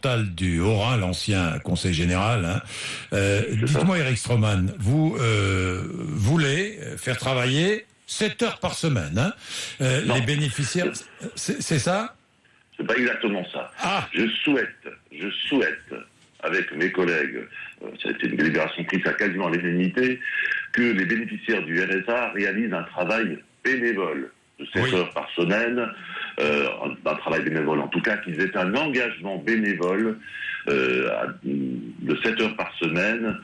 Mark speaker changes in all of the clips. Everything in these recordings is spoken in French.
Speaker 1: départemental du Haut-Rhin, l'ancien conseil général. Hein. Dites-moi, Eric Stroman, vous voulez faire travailler 7 heures par semaine, hein, les bénéficiaires, c'est ça?
Speaker 2: C'est pas exactement ça.
Speaker 1: Ah.
Speaker 2: Je souhaite, avec mes collègues, ça a été une délibération prise à quasiment l'unanimité, que les bénéficiaires du RSA réalisent un travail bénévole de 7 heures par semaine, un travail bénévole en tout cas, qu'ils aient un engagement bénévole de 7 heures par semaine.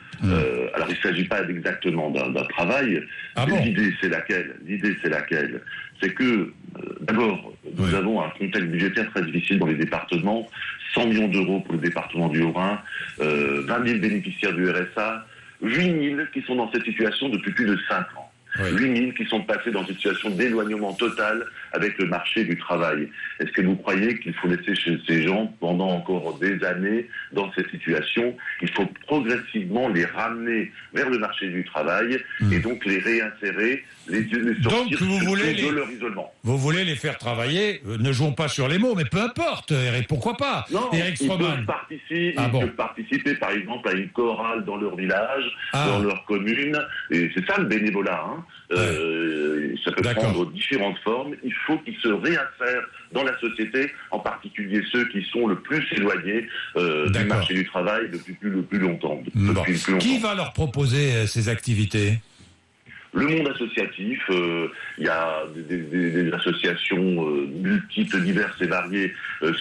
Speaker 2: Alors il ne s'agit pas exactement d'un travail. L'idée c'est laquelle? C'est que d'abord, nous avons un contexte budgétaire très difficile dans les départements, 100 millions d'euros pour le département du Haut-Rhin, 20 000 bénéficiaires du RSA, 8 000 qui sont dans cette situation depuis plus de 5 ans. 8 000 qui sont passés dans une situation d'éloignement total avec le marché du travail. Est-ce que vous croyez qu'il faut laisser chez ces gens pendant encore des années dans cette situation? Il faut progressivement les ramener vers le marché du travail et donc les réinsérer, les sortir de leur isolement.
Speaker 1: Vous voulez les faire travailler, ne jouons pas sur les mots, mais peu importe, Eric, pourquoi pas?
Speaker 2: Non,
Speaker 1: Eric Stroman.
Speaker 2: Ils peuvent participer par exemple à une chorale dans leur village, dans leur commune, et c'est ça le bénévolat, hein. Ça peut prendre différentes formes. Il faut qu'ils se réinsèrent dans la société, en particulier ceux qui sont le plus éloignés du marché du travail depuis le plus longtemps.
Speaker 1: Qui va leur proposer ces activités?
Speaker 2: Le monde associatif, il y a des associations multiples, diverses et variées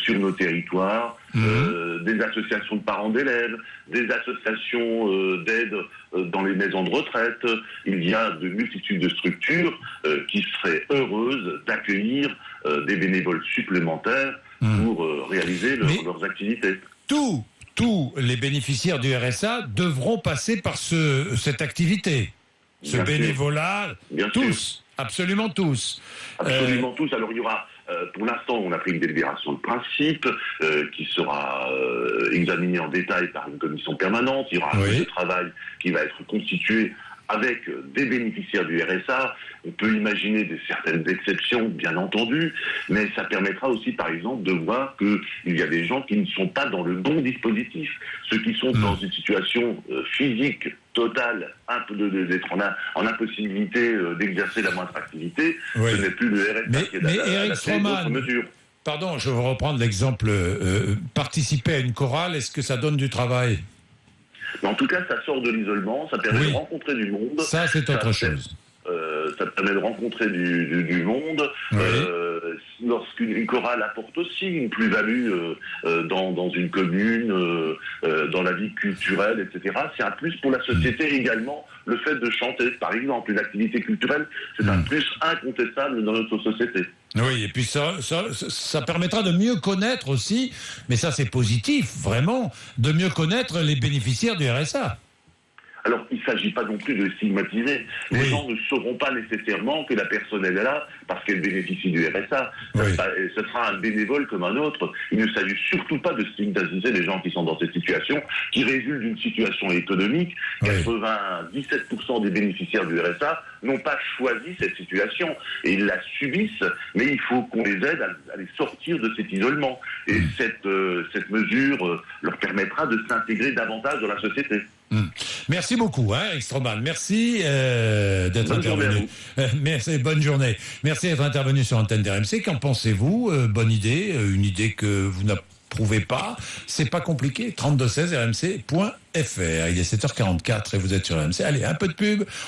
Speaker 2: sur nos territoires, des associations de parents d'élèves, des associations d'aide dans les maisons de retraite. Il y a de multitudes de structures qui seraient heureuses d'accueillir des bénévoles supplémentaires pour réaliser leurs activités.
Speaker 1: Tous les bénéficiaires du RSA devront passer par cette activité. Ce bénévolat, tous, absolument tous.
Speaker 2: Absolument tous. Alors il y aura, pour l'instant, on a pris une délibération de principe qui sera examinée en détail par une commission permanente. Il y aura un groupe de travail qui va être constitué avec des bénéficiaires du RSA. On peut imaginer certaines exceptions, bien entendu, mais ça permettra aussi, par exemple, de voir qu'il y a des gens qui ne sont pas dans le bon dispositif. Ceux qui sont dans une situation physique totale, d'être en impossibilité d'exercer la moindre activité, ce n'est plus le RSA qui est
Speaker 1: Eric Stroman, pardon, je vais reprendre l'exemple. Participer à une chorale, est-ce que ça donne du travail?
Speaker 2: Mais en tout cas, ça sort de l'isolement, ça permet de rencontrer du monde.
Speaker 1: Ça, c'est autre chose.
Speaker 2: Ça permet de rencontrer du monde. Lorsqu'une chorale apporte aussi une plus-value dans une commune, dans la vie culturelle, etc., c'est un plus pour la société également. Le fait de chanter, par exemple, une activité culturelle, c'est un plus incontestable dans notre société.
Speaker 1: Oui, et puis ça permettra de mieux connaître aussi, mais ça c'est positif, vraiment, de mieux connaître les bénéficiaires du RSA.
Speaker 2: Alors, il ne s'agit pas non plus de stigmatiser. Les gens ne sauront pas nécessairement que la personne elle est là parce qu'elle bénéficie du RSA. Ce sera un bénévole comme un autre. Il ne s'agit surtout pas de stigmatiser les gens qui sont dans cette situation, qui résulte d'une situation économique. 97% des bénéficiaires du RSA n'ont pas choisi cette situation et ils la subissent, mais il faut qu'on les aide à les sortir de cet isolement. Et cette mesure leur permettra de s'intégrer davantage dans la société.
Speaker 1: Merci beaucoup, Eric Stroman. Merci d'être intervenu. Merci, bonne journée. Merci d'être intervenu sur Antenne d'RMC. Qu'en pensez-vous? Bonne idée, une idée que vous n'approuvez pas. C'est pas compliqué. 3216 rmc.fr. Il est 7h44 et vous êtes sur RMC. Allez, un peu de pub.